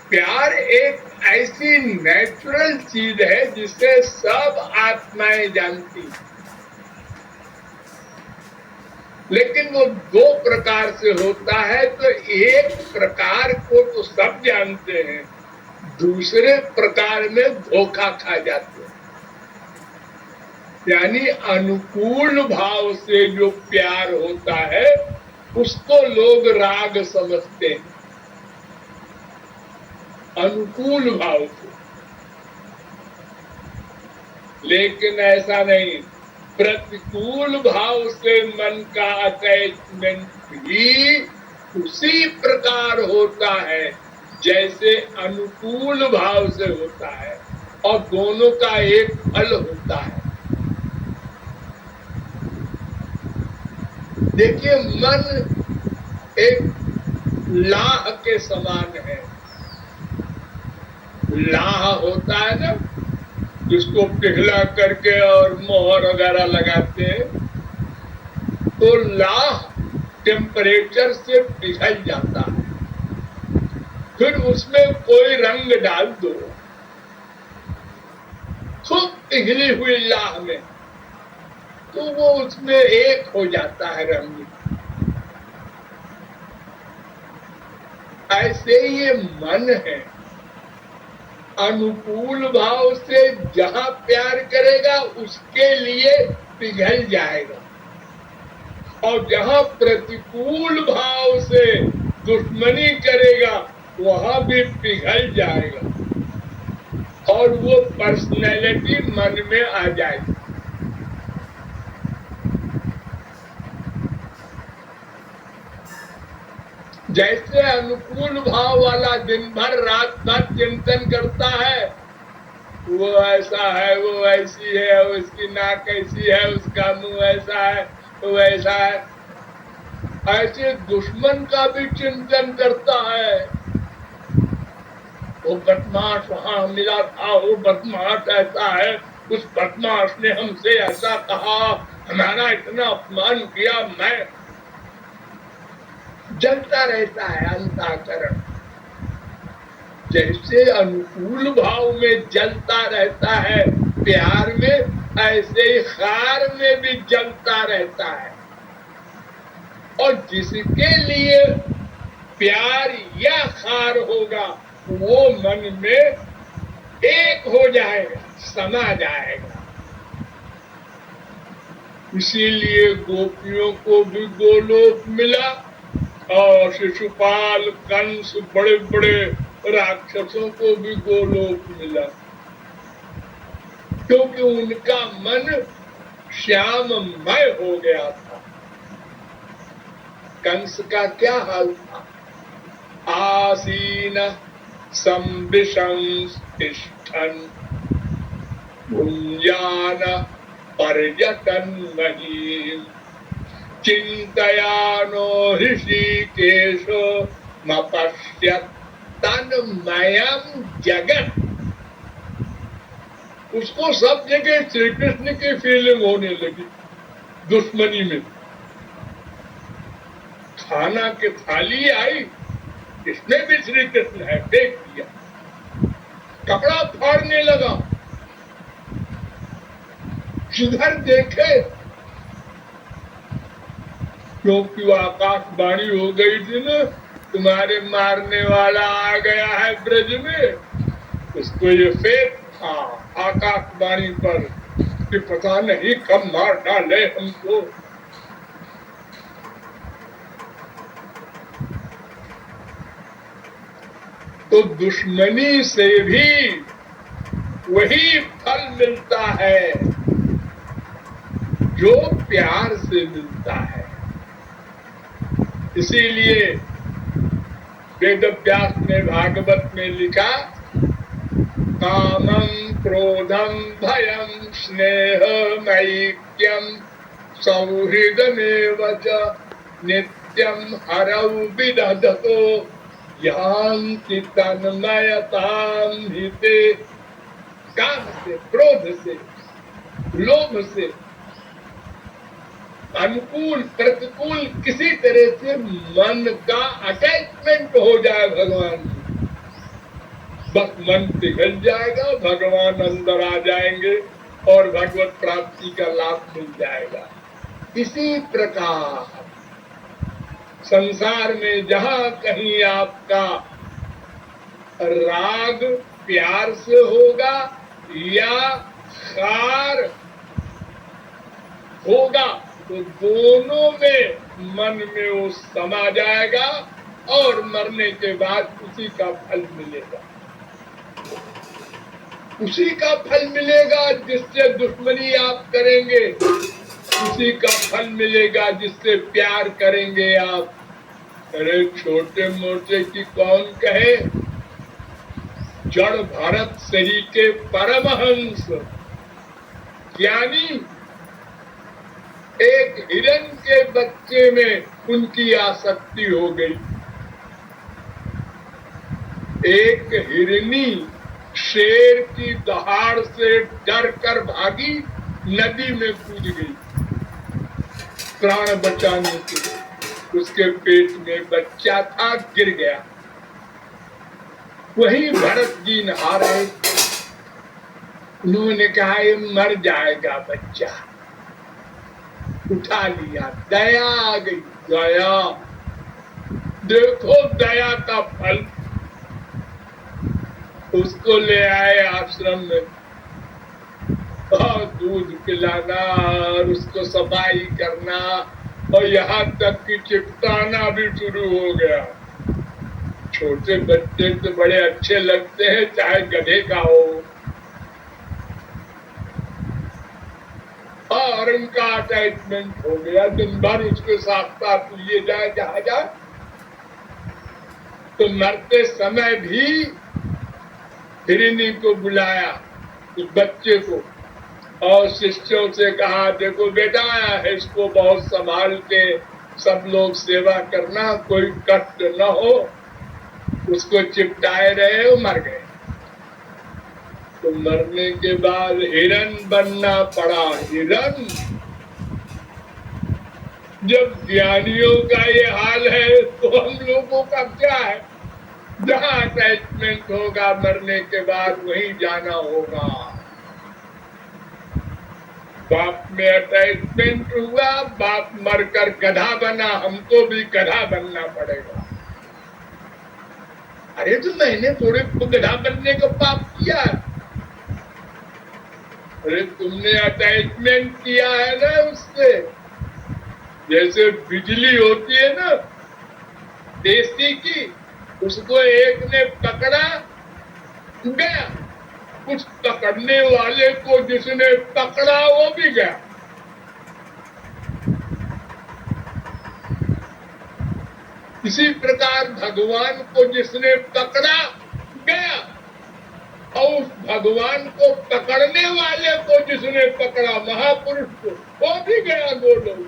प्यार एक ऐसी नेचुरल चीज है जिसे सब आत्माएं जानती, लेकिन वो दो प्रकार से होता है। तो एक प्रकार को तो सब जानते हैं, दूसरे प्रकार में धोखा खा जाते हैं। यानी अनुकूल भाव से जो प्यार होता है उसको लोग राग समझते हैं, अनुकूल भाव से। लेकिन ऐसा नहीं, प्रतिकूल भाव से मन का अटैचमेंट भी उसी प्रकार होता है जैसे अनुकूल भाव से होता है, और दोनों का एक फल होता है। देखिए, मन एक लाह के समान है। लाह होता है ना, जिसको पिघला करके और मोहर वगैरह लगाते हैं, तो लाह टेम्परेचर से पिघल जाता है। फिर उसमें कोई रंग डाल दो, खूब पिघली हुई लाह में, तो वो उसमें एक हो जाता है रंग। ऐसे ये मन है, अनुकूल भाव से जहां प्यार करेगा उसके लिए पिघल जाएगा, और जहां प्रतिकूल भाव से दुश्मनी करेगा वहां भी पिघल जाएगा, और वो पर्सनैलिटी मन में आ जाएगी। जैसे अनुकूल भाव वाला दिन भर रात भर चिंतन करता है, वो ऐसा है, वो ऐसी है, उसकी नाक ऐसी है, उसका मुंह ऐसा है, वो ऐसा है, ऐसे दुश्मन का भी चिंतन करता है। वो बदमाश वहां मिला था, वो बदमाश ऐसा है, उस बदमाश ने हमसे ऐसा कहा, हमारा इतना अपमान किया, मैं जलता रहता है अंतःकरण। जैसे अनुकूल भाव में जलता रहता है प्यार में, ऐसे ही खार में भी जलता रहता है। और जिसके लिए प्यार या खार होगा वो मन में एक हो जाएगा, समा जाएगा। इसीलिए गोपियों को भी गोलोक मिला, और शिशुपाल, कंस, बड़े बड़े राक्षसों को भी गोलोक मिला, क्योंकि उनका मन श्याममय हो गया था। कंस का क्या हाल था? आसीन संविशंस्तिष्ठन् भुञ्जान पर्यटन महीम् चिंतयानो ऋषिकेशो मपश्यत् तन्मयम् जगत्। उसको सब जगह श्री कृष्ण की फीलिंग होने लगी। दुश्मनी में खाना की थाली आई, इसमें भी श्री कृष्ण है, देख दिया, कपड़ा फाड़ने लगा, जिधर देखे, क्योंकि वो आकाशवाणी हो गई थी ना, तुम्हारे मारने वाला आ गया है ब्रज में। उसको ये फेथ था आकाशवाणी पर कि पता नहीं कब मार डाले हमको। तो दुश्मनी से भी वही फल मिलता है जो प्यार से मिलता है। इसीलिए वेदव्यास ने भागवत में लिखा, कामं क्रोधं भयं स्नेहम् ऐक्यं सौहृदमेव च नित्यं हरौ विदधतो यान्ति तन्मयतां हिते। काम से, क्रोध से, लोभ से, अनुकूल प्रतिकूल किसी तरह से मन का अटैचमेंट हो जाए भगवान, बस मन पिघल जाएगा, भगवान अंदर आ जाएंगे और भगवत प्राप्ति का लाभ मिल जाएगा। इसी प्रकार संसार में जहां कहीं आपका राग प्यार से होगा या खार होगा, तो दोनों में मन में वो समा जाएगा और मरने के बाद उसी का फल मिलेगा। उसी का फल मिलेगा जिससे दुश्मनी आप करेंगे, उसी का फल मिलेगा जिससे प्यार करेंगे आप। अरे छोटे मोटे की कौन कहे, जड़ भरत सही के परमहंस ज्ञानी एक हिरण के बच्चे में उनकी आसक्ति हो गई। एक हिरनी शेर की दहाड़ से डर कर भागी, नदी में कूद गई प्राण बचाने के लिए। उसके पेट में बच्चा था, गिर गया। वही भरत जी नहा रहे, उन्होंने कहा ये मर जाएगा बच्चा, उठा लिया। दया आ गई, दया, देखो दया का फल। उसको ले आए आश्रम में और दूध पिलाना और उसको सफाई करना और यहाँ तक कि चिपकाना भी शुरू हो गया। छोटे बच्चे तो बड़े अच्छे लगते हैं, चाहे गधे का हो। और उनका अटैचमेंट हो गया, दिन भर उसके साथ साथ लिए जाए जहां जाए। तो मरते समय भी हिरनी को बुलाया, उस बच्चे को, और शिष्यों से कहा देखो बेटा, इसको बहुत संभाल के सब लोग सेवा करना, कोई कष्ट न हो। उसको चिपटाए रहे हो, मर गए। तो मरने के बाद हिरण बनना पड़ा। हिरण, जब ज्ञानियों का ये हाल है तो हम लोगों का क्या है? जहां अटैचमेंट होगा मरने के बाद वहीं जाना होगा। बाप में अटैचमेंट हुआ, बाप मरकर गधा बना, हमको भी गधा बनना पड़ेगा। अरे तो मैंने थोड़े गधा बनने का पाप किया। अरे तुमने अटैचमेंट किया है ना उससे। जैसे बिजली होती है ना देसी की, उसको एक ने पकड़ा, गया। कुछ पकड़ने वाले को जिसने पकड़ा वो भी गया। इसी प्रकार भगवान को जिसने पकड़ा गया, और उस भगवान को पकड़ने वाले को जिसने पकड़ा, महापुरुष को, वो भी गया गोलोक।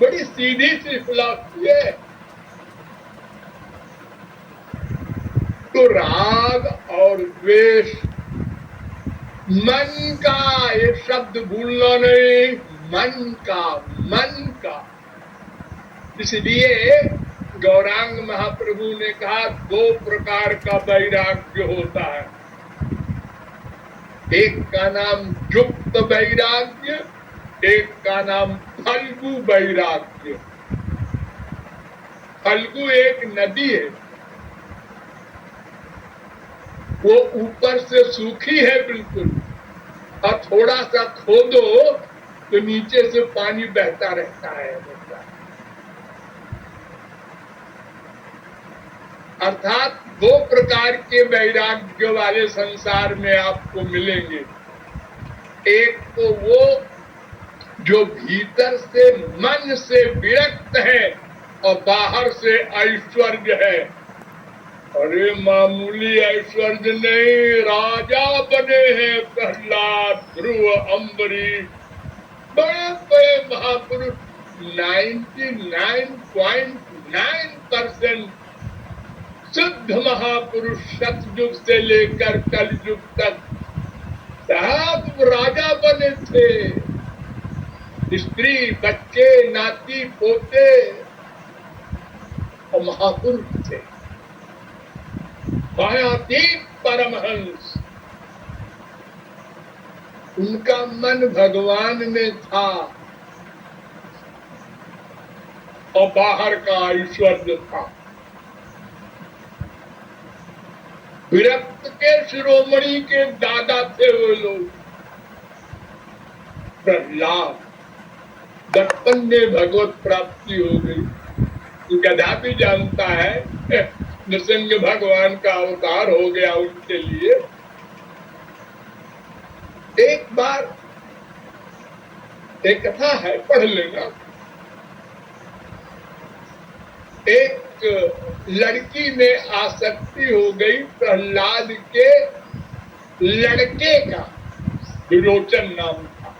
बड़ी सीधी सी फिलॉसफी है। तो राग और द्वेष, मन का, ये शब्द भूलना नहीं, मन का। इसलिए गौरांग महाप्रभु ने कहा 2 प्रकार का वैराग्य होता है। एक का नाम युक्त वैराग्य, एक का नाम फल्गु वैराग्य। फल्गु एक नदी है, वो ऊपर से सूखी है बिल्कुल, और थोड़ा सा खोदो तो नीचे से पानी बहता रहता है। अर्थात 2 प्रकार के वैराग्य वाले संसार में आपको मिलेंगे। एक तो वो जो भीतर से मन से विरक्त है और बाहर से ऐश्वर्य है। अरे मामूली ऐश्वर्य नहीं, राजा बने हैं प्रहलाद, ध्रुव, अम्बरीश, बड़े बड़े महापुरुष। 99.9% शुद्ध महापुरुष सतयुग से लेकर कलयुग तक सब राजा बने थे। स्त्री, बच्चे, नाती, पोते और महापुरुष थे। भयातीत परमहंस, उनका मन भगवान में था और बाहर का ऐश्वर्य था। विरक्त के शिरोमणि के दादा थे वो लोग। प्रहलाद बचपन में भगवत प्राप्ति हो गई। गधा भी जानता है नृसिंह भगवान का अवतार हो गया उनके लिए। एक बार एक कथा है, पढ़ लेना। एक लड़की में आसक्ति हो गई प्रहलाद के लड़के का, विरोचन नाम था,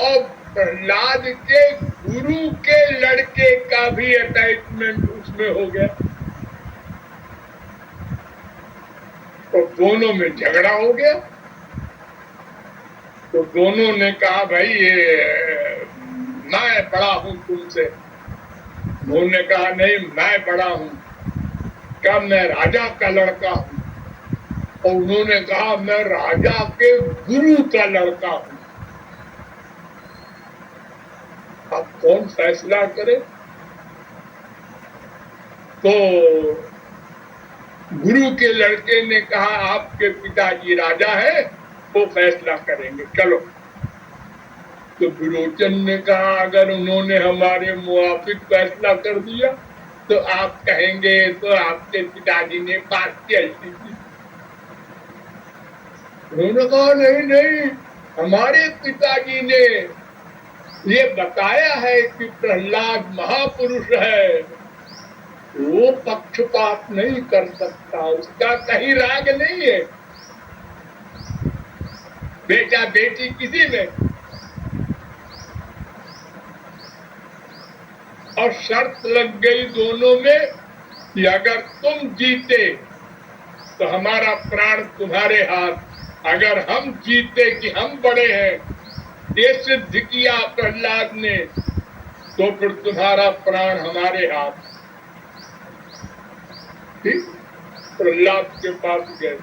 और प्रहलाद के गुरु के लड़के का भी अटैचमेंट उसमें हो गया। तो दोनों में झगड़ा हो गया। तो दोनों ने कहा भाई ये मैं बड़ा हूं तुमसे। उन्होंने कहा नहीं मैं बड़ा हूं, क्या मैं राजा का लड़का हूं। और उन्होंने कहा मैं राजा के गुरु का लड़का हूं। अब कौन फैसला करे? तो गुरु के लड़के ने कहा आपके पिताजी राजा है, वो फैसला करेंगे, चलो। तो विरोचन ने कहा अगर उन्होंने हमारे मुआफिक फैसला कर दिया तो आप कहेंगे तो आपके पिताजी ने पार्शियलिटी की। उन्होंने कहा नहीं नहीं, हमारे पिताजी ने ये बताया है कि प्रहलाद महापुरुष है, वो पक्षपात नहीं कर सकता, उसका कहीं राग नहीं है, बेटा बेटी किसी में। और शर्त लग गई दोनों में कि अगर तुम जीते तो हमारा प्राण तुम्हारे हाथ, अगर हम जीते कि हम बड़े हैं, ये सिद्ध किया प्रहलाद ने, तो फिर तुम्हारा प्राण हमारे हाथ। ठीक, प्रहलाद के पास गए।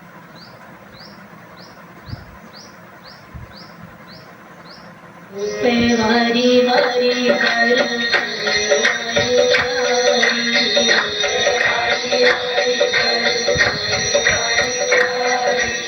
वारी वारी कर